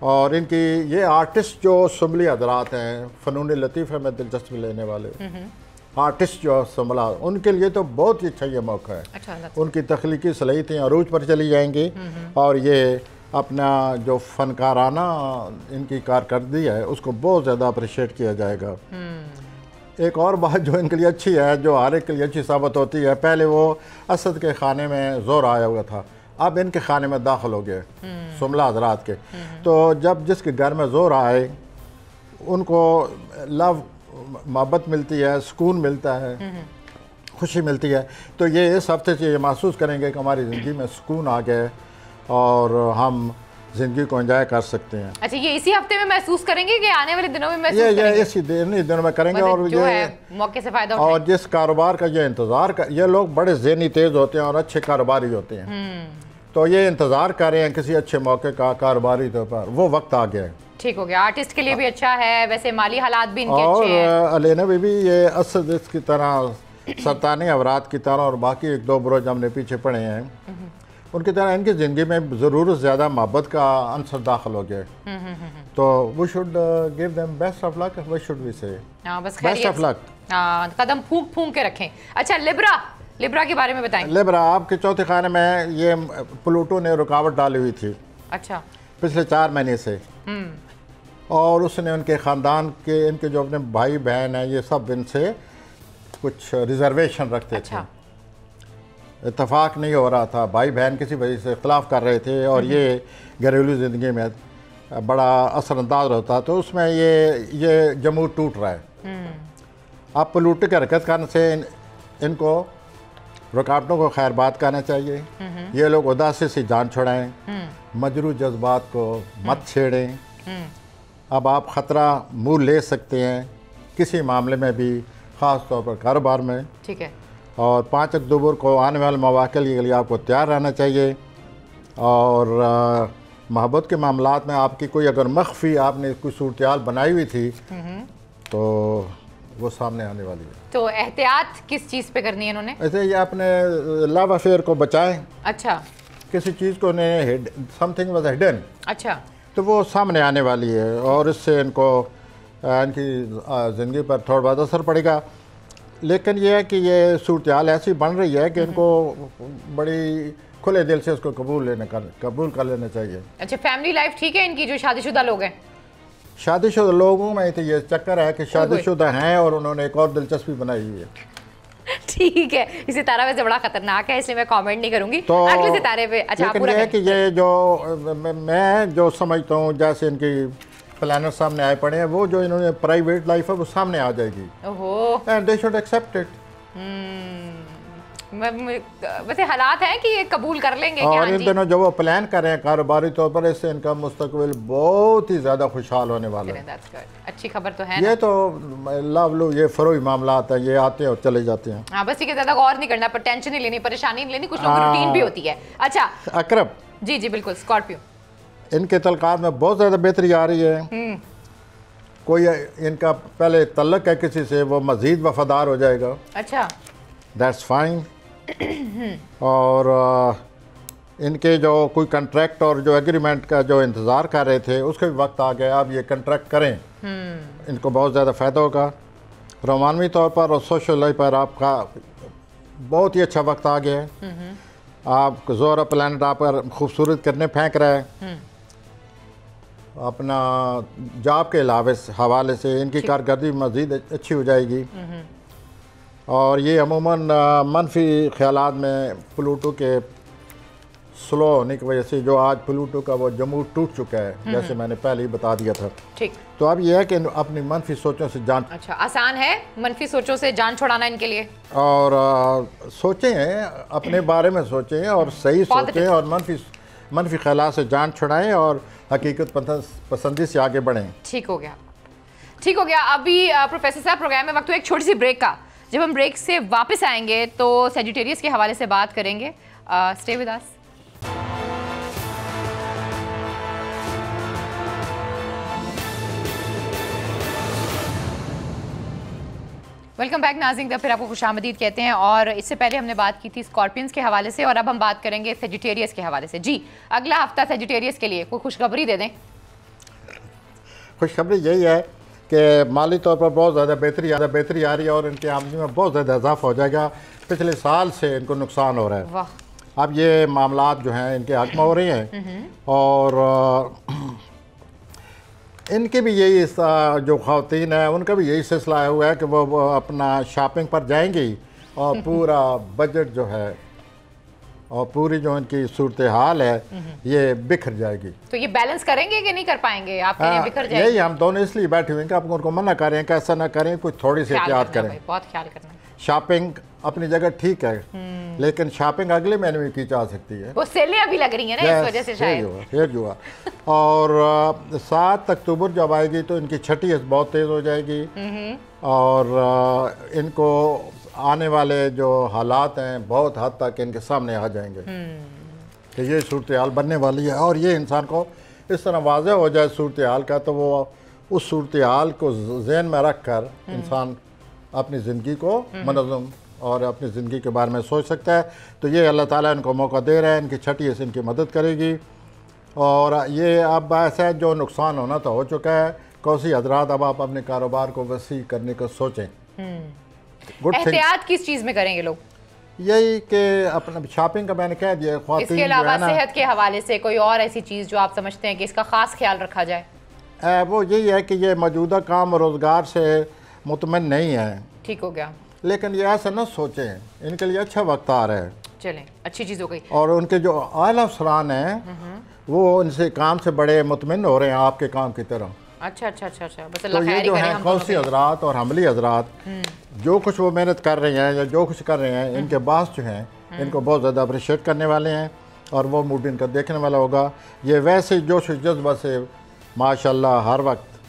और इनकी ये आर्टिस्ट जो सुमली हजरात हैं, फ़नून लतीफ़े में दिलचस्पी लेने वाले आर्टिस्ट जो सुमला, उनके लिए तो बहुत ही अच्छा ये मौका है। अच्छा, उनकी तख्लीकी सलाहियतें अरूज पर चली जाएंगी और ये अपना जो फ़नकाराना इनकी कारकर्दगी है उसको बहुत ज़्यादा अप्रिशिएट किया जाएगा। एक और बात जो इनके लिए अच्छी है, जो हर एक के लिए अच्छी साबित होती है, पहले वो असद के खाने में ज़ोर आया हुआ था, अब इनके खाने में दाखिल हो गए सुमला हजरात के। तो जब जिसके घर में ज़ोर आए उनको लव मोहब्बत मिलती है, सुकून मिलता है, खुशी मिलती है। तो ये इस हफ्ते से ये महसूस करेंगे कि हमारी ज़िंदगी में सुकून आ गया और हम ज़िंदगी को एंजॉय कर सकते हैं। अच्छा, ये इसी हफ्ते में महसूस करेंगे कि आने वाले दिनों में महसूस करेंगे? ये इसी दिनों में करेंगे। और जो ये है मौके से फ़ायदा और जिस कारोबार का ये इंतज़ार कर, ये लोग बड़े ज़हनी तेज़ होते हैं और अच्छे कारोबारी होते हैं, तो ये इंतज़ार कर रहे हैं किसी अच्छे मौके का कारोबारी तौर पर, वो वक्त आ गया है। ठीक हो गया। आर्टिस्ट के लिए भी अच्छा है, वैसे माली हालात भी इनके अच्छे हैं। और अलेना बीबी ये असद इसकी तरह, सरतानी अवरात की तरह और बाकी एक दो बुरोज हमने पीछे पड़े हैं, उनकी तरह इनकी ज़िंदगी में ज़रूर ज़्यादा मोहब्बत का अंसर दाखिल हो गया। तो we should give them best of luck, we should we say बस बेस्ट ऑफ लक। कदम फूंक फूंक के रखें। अच्छा, लिब्रा लिब्रा के बारे में बताएं। लिब्रा आपके चौथे खाने में ये प्लूटो ने रुकावट डाली हुई थी अच्छा। पिछले 4 महीने से, और उसने उनके ख़ानदान के इनके जो अपने भाई बहन हैं ये सब इनसे कुछ रिजर्वेशन रखते थे, इत्तेफाक नहीं हो रहा था, भाई बहन किसी वजह से इख्तलाफ कर रहे थे और ये घरेलू ज़िंदगी में बड़ा असरअंदाज होता, तो उसमें ये जमूर टूट रहा है। आप प्लूटो की हरकत करने से इनको रुकावटों को खैर बात करना चाहिए। ये लोग उदासी से जान छुड़ाएं, मजरू जज्बात को मत छेड़ें। अब आप ख़तरा मुँह ले सकते हैं किसी मामले में भी, ख़ास तौर पर कारोबार में। ठीक है। और 5 अक्टूबर को आने वाले मौक़े के लिए आपको तैयार रहना चाहिए। और मोहब्बत के मामलात में आपकी कोई अगर मख्फी आपने कोई सूरत बनाई हुई थी तो वो सामने आने वाली है। तो एहतियात किस चीज़ पे करनी है इन्होंने? ऐसे ये अपने लव अफेयर को बचाएं। अच्छा। किसी चीज़ को समथिंग वाज हिडन, अच्छा, तो वो सामने आने वाली है और इससे इनको इनकी ज़िंदगी पर थोड़ा बहुत असर पड़ेगा। लेकिन ये है कि ये सूरत हाल ऐसी बन रही है कि इनको बड़ी खुले दिल से उसको कबूल कर लेना चाहिए। अच्छा, फैमिली लाइफ ठीक है इनकी? जो शादीशुदा लोग हैं, शादीशुदा लोगों में तो ये चक्कर है कि शादीशुदा हैं और उन्होंने एक और दिलचस्पी बनाई हुई है। ठीक है, इस सितारा वैसे बड़ा खतरनाक है इसलिए मैं कमेंट नहीं करूंगी। तो अगले सितारे पे अच्छा पूरा है कि ये जो मैं जो समझता हूँ जैसे इनकी प्लानर सामने आए पड़े हैं, वो जो इन्होंने प्राइवेट लाइफ है वो सामने आ जाएगी। ओहो, and they should accept it. वैसे हालात हैं कि ये कबूल कर लेंगे। और इन दिनों जो वो प्लान कर रहे हैं कारोबारी तौर पर, इससे इनका मुस्तकबिल बहुत ही ज़्यादा खुशहाल होने वाला है। अच्छी खबर तो है। ये तो लव ये फरोई मामला आता है, ये आते हैं और चले जाते हैं। हाँ, बस ठीक है, ज़्यादा गौर नहीं करना, पर टेंशन नहीं लेनी, परेशानी नहीं लेनी, कुछ लोगों की रूटीन भी होती है। अच्छा अकरब जी जी बिल्कुल। स्कॉर्पियो, इनके तलकात में बहुत ज़्यादा बेहतरी आ रही है। कोई इनका पहले तल्लक है किसी से, वो मज़ीद वफादार हो जाएगा। अच्छा, दैट्स फाइन। और इनके जो कोई कंट्रैक्ट और जो एग्रीमेंट का जो इंतज़ार कर रहे थे उसका भी वक्त आ गया, अब ये कंट्रैक्ट करें, इनको बहुत ज़्यादा फ़ायदा होगा। रोमानवी तौर पर और सोशल लाइफ पर आपका बहुत ही अच्छा वक्त आ गया है। आप ज़ोरा प्लानट आप पर खूबसूरत करने फेंक रहा है। अपना जॉब के हवाले से इनकी कारकर्दगी मज़ीद अच्छी हो जाएगी। और ये अमूमन मनफी ख्यालात में प्लूटो के स्लो होने की वजह से, जो आज प्लूटो का वो जमूर टूट चुका है, जैसे मैंने पहले ही बता दिया था। ठीक, तो अब ये है कि अपनी मनफी सोचों से जान, अच्छा आसान है मनफी सोचों से जान छुड़ाना इनके लिए। और सोचें, अपने बारे में सोचें और सही सोचें और मनफी ख्यालात से जान छुड़ाएं और हकीकत पसंदी से आगे बढ़ें। ठीक हो गया, ठीक हो गया। अभी प्रोफेसर साहब प्रोग्राम में वक्त एक छोटी सी ब्रेक का, जब हम ब्रेक से वापस आएंगे तो सेजिटेरियस के हवाले से बात करेंगे। Stay with us. Welcome back नाज़रीन, फिर आपको खुशामदीद कहते हैं। और इससे पहले हमने बात की थी स्कॉर्पियंस के हवाले से और अब हम बात करेंगे सेजिटेरियस के हवाले से। जी, अगला हफ्ता सेजिटेरियस के लिए कोई खुशखबरी दे दें। खुशखबरी यही है कि माली तौर पर बहुत ज़्यादा बेहतरी आ रही है और इनकी आमदनी में बहुत ज़्यादा इजाफा हो जाएगा। पिछले साल से इनको नुकसान हो रहा है। वाह। अब ये मामलात जो हैं इनके हक में हो रही हैं और इनके भी यही जो ख़वातीन हैं उनका भी यही सिलसिला हुआ है कि वो अपना शॉपिंग पर जाएंगी और पूरा बजट जो है और पूरी जो इनकी सूरत हाल है ये बिखर जाएगी। तो ये बैलेंस करेंगे कि नहीं कर पाएंगे? आप बिखर जाएगी। यही हम दोनों इसलिए बैठे हुए हैं कि आप उनको मना करें कि ऐसा ना करें, कुछ थोड़ी सी एहतियात करें। बहुत ख्याल करना। शॉपिंग अपनी जगह ठीक है, लेकिन शॉपिंग अगले महीने में की जा सकती है। वो सेलें अभी लग रही हैं ना, इस वजह से शायद हुआ। और 7 अक्टूबर जब आएगी तो इनकी छठी बहुत तेज़ हो जाएगी और इनको आने वाले जो हालात हैं बहुत हद तक इनके सामने आ जाएंगे कि ये सूरत हाल बनने वाली है। और ये इंसान को इस तरह वाज़ेह हो जाए सूरत हाल का, तो वो उस सूरत हाल को ज़हन में रख कर इंसान अपनी ज़िंदगी को मनज़्ज़म और अपनी ज़िंदगी के बारे में सोच सकता है। तो ये अल्लाह ताला इनको मौका दे रहा है, इनकी छठी से इनकी मदद करेगी। और ये अब ऐसा है जो नुकसान होना तो हो चुका है। कौसी हजरात, अब आप अपने कारोबार को वसी करने को सोचें। एहतियात किस चीज़ में करेंगे लोग? यही कि अपना शॉपिंग का मैंने कह दिया, ख्वातीन इसके जो अलावा है ना, सेहत के हवाले से कोई और ऐसी चीज़ जो आप समझते हैं कि इसका ख़ास ख्याल रखा जाए? वो यही है कि ये मौजूदा काम और रोज़गार से मुतमन नहीं है, ठीक हो गया। लेकिन ये ऐसा ना सोचें, इनके लिए अच्छा वक्त आ रहा है। चलें, अच्छी चीज़ हो गई। और उनके जो आला अफसरान हैं वो इनसे काम से बड़े मुतमिन हो रहे हैं आपके काम की तरह। अच्छा अच्छा अच्छा अच्छा, बस तो अल्लाह ये खैर ही जो करे है हम दोनों कौसी पे। हजरात और हमली हजरात जो कुछ वो मेहनत कर रहे हैं या जो कुछ कर रहे हैं, इनके बास जो हैं इनको बहुत ज़्यादा अप्रिशिएट करने वाले हैं और वो मूड इनका देखने वाला होगा। ये वैसे जोश जज्बा से माशाल्लाह हर वक्त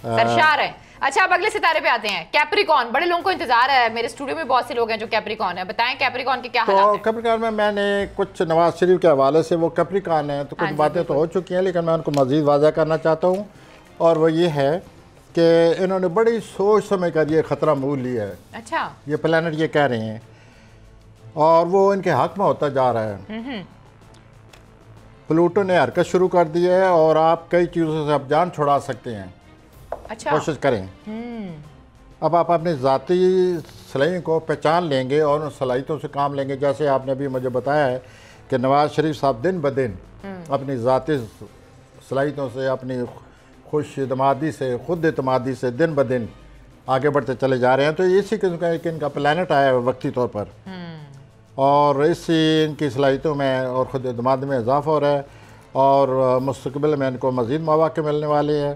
सरशार है। अच्छा, अब अगले सितारे पे आते हैं, कैप्रिकॉन। बड़े लोगों को इंतजार है, मेरे स्टूडियो में बहुत से लोग हैं जो कैप्रिकॉन है। बताएं कैप्रिकॉन के क्या तो हालात हैं? कैप्रिकॉन में मैंने कुछ नवाज शरीफ के हवाले से, वो कैप्रिकॉन है तो कुछ हाँ जी, बातें तो हो चुकी हैं, लेकिन मैं उनको मज़ीद वाज़ा करना चाहता हूँ। और वो ये है कि इन्होंने बड़ी सोच समझ कर ये ख़तरा मोल लिया है। अच्छा, ये प्लानट ये कह रहे हैं और वो इनके हक में होता जा रहा है। प्लूटो ने हरकत शुरू कर दी है और आप कई चीज़ों से आप जान छुड़ा सकते हैं। अच्छा, कोशिश करें। अब आप अपनी ज़ाती सलाहियतों को पहचान लेंगे और उन सलाहियतों से काम लेंगे। जैसे आपने अभी मुझे बताया है कि नवाज शरीफ साहब दिन ब दिन अपनी ज़ाती सलाहियतों से, अपनी खुश इतमादी से, खुद इतमादी से दिन ब दिन आगे बढ़ते चले जा रहे हैं। तो इसी किस्म का एक इनका प्लानट आया है वक्ती तौर पर, और इसी इनकी सलाहियतों में और ख़ुद इतमाद में इजाफ़ा हो रहा है और मुस्तक़बिल में इनको मज़ीद मौक़े मिलने वाले हैं।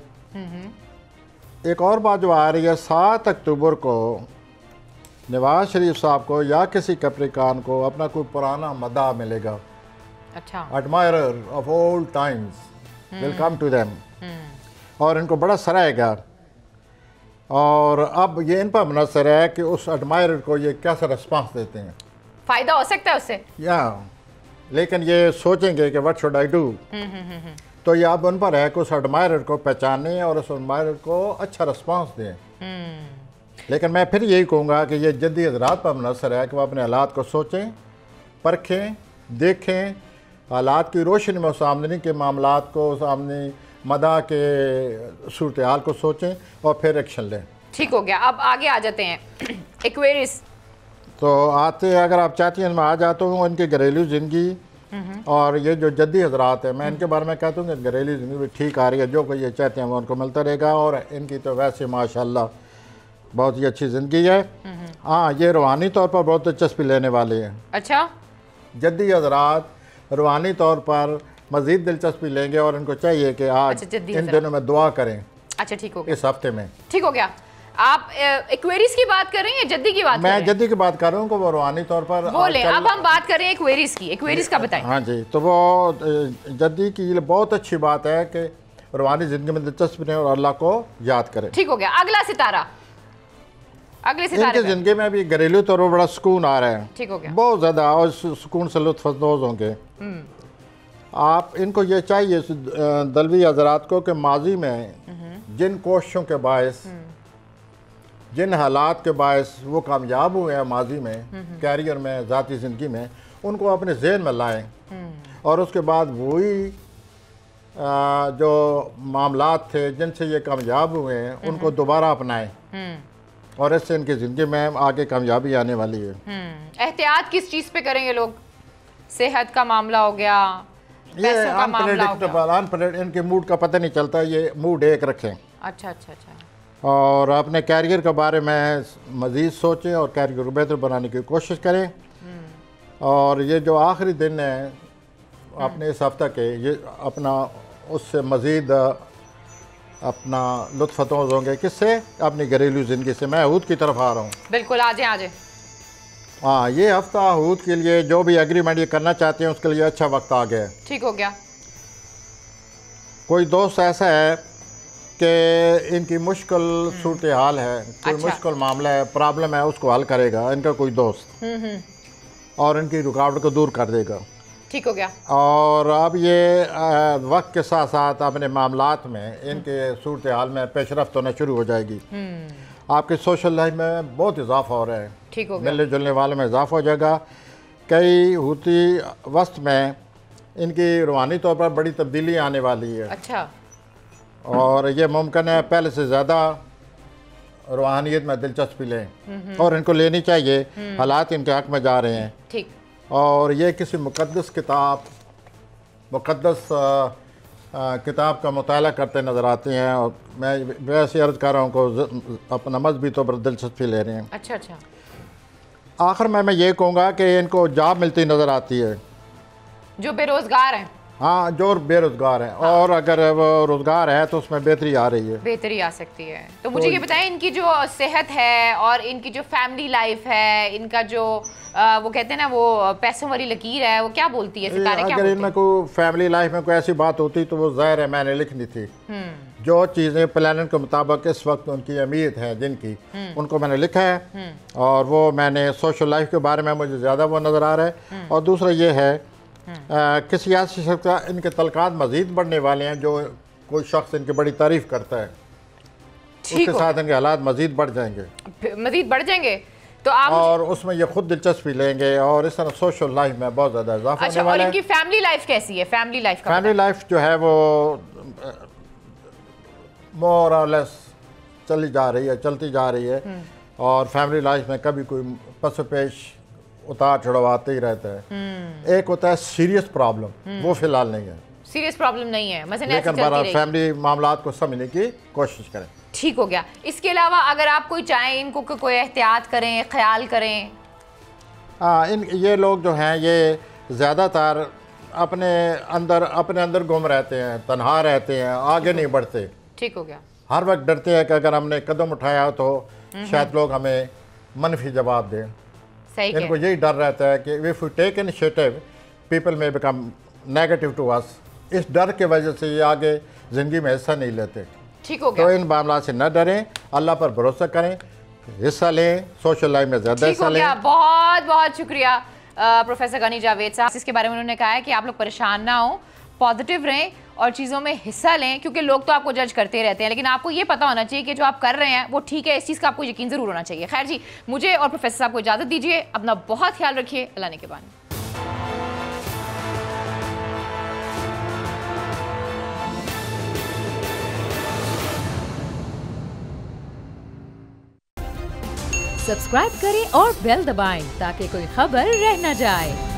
एक और बात जो आ रही है, 7 अक्टूबर को नवाज शरीफ साहब को या किसी कैप्रिकॉन को अपना कोई पुराना मदा मिलेगा। अच्छा, admirer of old times will come to them, और इनको बड़ा सराहेगा। और अब ये इन पर मुनसर है कि उस एडमायरर को ये कैसा रिस्पांस देते हैं। फायदा हो सकता है उससे। या लेकिन ये सोचेंगे कि व्हाट शुड आई डू। तो ये अब उन पर है कि उस एडमायरर को पहचानें और उस एडमायरर को अच्छा रिस्पांस दें। लेकिन मैं फिर यही कहूँगा कि ये जद्दी हजरात पर मुनसर है कि वो अपने हालात को सोचें, परखें, देखें, हालात की रोशनी में उस आमदनी के मामलात को, उस आमदनी मदा के सूरत हाल को सोचें और फिर एक्शन लें। ठीक हो गया, अब आगे आ जाते हैं एक्वेरियस। तो आते, अगर आप चाहती हैं मैं आ जाता हूँ इनकी घरेलू ज़िंदगी और ये जो जद्दी हजरात है, मैं इनके बारे में कहता हूँ कि घरेलू ज़िंदगी भी ठीक आ रही है। जो कोई ये चाहते हैं वो उनको मिलता रहेगा और इनकी तो वैसे माशाल्लाह बहुत ही अच्छी ज़िंदगी है। हाँ, ये रूहानी तौर पर बहुत दिलचस्पी लेने वाले हैं। अच्छा, जद्दी हजरात रूहानी तौर पर मज़ीद दिलचस्पी लेंगे और इनको चाहिए कि आज अच्छा, जद्दी इन हज़रात। दिनों में दुआ करें अच्छा, ठीक हो गया, इस हफ्ते में। ठीक हो गया। आप एक्वेरियस की बात कर रहे हैं या जद्दी की बात कर रहे मैं हैं? जद्दी की बात कर रहा हूँ कि वो रूहानी तौर पर बोले, आजकल- अब हम बात कर रहे हैं एक्वेरियस की। एक्वेरियस का बताएं। हाँ जी, तो वो जद्दी की ये बहुत अच्छी बात है कि रूहानी ज़िंदगी में दिलचस्पी लें और अल्लाह को याद करें। ठीक हो गया, अगला सितारा, अगले सितारे इनकी पे। ज़िंदगी में भी घरेलू तौर पर बड़ा सुकून आ रहा है, ठीक हो गया। बहुत ज़्यादा, और सुकून से लुत्फ़अंदोज़ होंगे। आप इनको ये चाहिए दलवी हजरात को कि माजी में जिन कोशिशों के बायस, जिन हालात के बायस वो कामयाब हुए हैं माजी में, कैरियर में, ज़ाती ज़िंदगी में, उनको अपने जहन में लाएं और उसके बाद वही जो मामलात थे जिनसे ये कामयाब हुए हैं उनको दोबारा अपनाएं और इससे इनकी ज़िंदगी में आगे कामयाबी आने वाली है। एहतियात किस चीज़ पे करेंगे लोग? सेहत का मामला हो गया, ये पैसों का मामला हो गया। अनप्रेडिक्टेबल, इनके मूड का पता नहीं चलता, ये मूड एक रखें अच्छा अच्छा अच्छा, और अपने कैरियर के बारे में मज़ीद सोचें और कैरियर को बेहतर बनाने की कोशिश करें। और ये जो आखिरी दिन है अपने इस हफ्ते के, ये अपना उससे मज़ीद अपना लुत्फ़अंदोज़ होंगे। किससे? अपनी घरेलू ज़िंदगी से। मैं हूद की तरफ आ रहा हूँ। बिल्कुल, आ जाए आ जाए। हाँ, ये हफ्ता हूद के लिए जो भी एग्रीमेंट ये करना चाहते हैं उसके लिए अच्छा वक्त आ गया है। ठीक हो गया। कोई दोस्त ऐसा है कि इनकी मुश्किल सूरत हाल है, कोई अच्छा। मुश्किल मामला है, प्रॉब्लम है, उसको हल करेगा इनका कोई दोस्त और इनकी रुकावट को दूर कर देगा। ठीक हो गया। और अब ये वक्त के साथ साथ अपने मामलात में इनके सूरत हाल में पेशरफ्त होना शुरू हो जाएगी। आपके सोशल लाइफ में बहुत इजाफा हो रहा है, ठीक हो गया। मिलने जुलने वाले में इजाफा हो जाएगा। कई हूती वस्त में इनकी रूहानी तौर पर बड़ी तब्दीली आने वाली है। अच्छा, और ये मुमकिन है पहले से ज़्यादा रूहानियत में दिलचस्पी लें और इनको लेनी चाहिए। हालात इनके हक में जा रहे हैं, ठीक, और ये किसी मुक़द्दस किताब का मुताला करते नज़र आते हैं। और मैं वैसे अर्ज़ कर रहा हूँ को अपना मजहबी तो पर दिलचस्पी ले रहे हैं। अच्छा अच्छा। आखिर में मैं ये कहूँगा कि इनको जॉब मिलती नज़र आती है, जो बेरोज़गार हैं। हाँ, जो बेरोज़गार हैं, और अगर वो रोज़गार है तो उसमें बेहतरी आ रही है, बेहतरी आ सकती है। तो मुझे ये बताएं, इनकी जो सेहत है और इनकी जो फैमिली लाइफ है, इनका जो वो कहते हैं ना वो पैसों वाली लकीर है, वो क्या बोलती है सितारे? क्या अगर इनमें कोई फैमिली लाइफ में कोई ऐसी बात होती तो वो ज़ाहिर है मैंने लिखनी थी। जो चीज़ें प्लान के मुताबिक इस वक्त उनकी अहमियत है जिनकी, उनको मैंने लिखा है, और वो मैंने सोशल लाइफ के बारे में मुझे ज़्यादा वो नज़र आ रहा है। और दूसरा ये है किसी ऐसी शख्स का इनके तलकात मज़ीद बढ़ने वाले हैं, जो कोई शख्स इनकी बड़ी तारीफ़ करता है उसके साथ इनके हालात मज़ीद बढ़ जाएंगे, तो आप और उसमें ये खुद दिलचस्पी लेंगे, और इस तरह सोशल लाइफ में बहुत ज़्यादा इजाफा होने वाला है। इनकी फैमिली लाइफ कैसी है? फैमिली लाइफ जो है वो मोर और लेस चलती जा रही है, और फैमिली लाइफ में कभी कोई पस पेश उतार चढ़ाव आते ही रहता है। एक होता है सीरियस प्रॉब्लम, वो फिलहाल नहीं है, सीरियस प्रॉब्लम नहीं है, लेकिन फैमिली मामलात को समझने की कोशिश करें। ठीक हो गया। इसके अलावा अगर आप कोई चाहें इनको कोई एहतियात करें, ख्याल करें? ये लोग जो हैं ये ज़्यादातर अपने अंदर गुम रहते हैं, तन्हा रहते हैं, आगे नहीं बढ़ते। ठीक हो गया। हर वक्त डरते हैं कि अगर हमने कदम उठाया तो शायद लोग हमें मनफी जवाब दें। सही इनको यही डर रहता है कि if you take initiative people may become negative to us. इस डर के वजह से ये आगे ज़िंदगी में हिस्सा नहीं लेते। ठीक हो गया। तो इन मामला से न डरें, अल्लाह पर भरोसा करें, हिस्सा लें, सोशल लाइफ में ज़्यादा हिस्सा लें। बहुत बहुत शुक्रिया प्रोफेसर गनी जावेद साहब। इसके बारे में उन्होंने कहा है कि आप लोग परेशान ना हो, पॉजिटिव रहें और चीज़ों में हिस्सा लें, क्योंकि लोग तो आपको जज करते रहते हैं, लेकिन आपको ये पता होना चाहिए कि जो आप कर रहे हैं वो ठीक है। इस चीज़ का आपको यकीन ज़रूर होना चाहिए। खैर जी, मुझे और प्रोफेसर साहब को इजाज़त दीजिए। अपना बहुत ख्याल रखिए। अल्लाह ने के बानी। सब्सक्राइब करें और बेल दबाएं ताकि कोई खबर रह न जाए।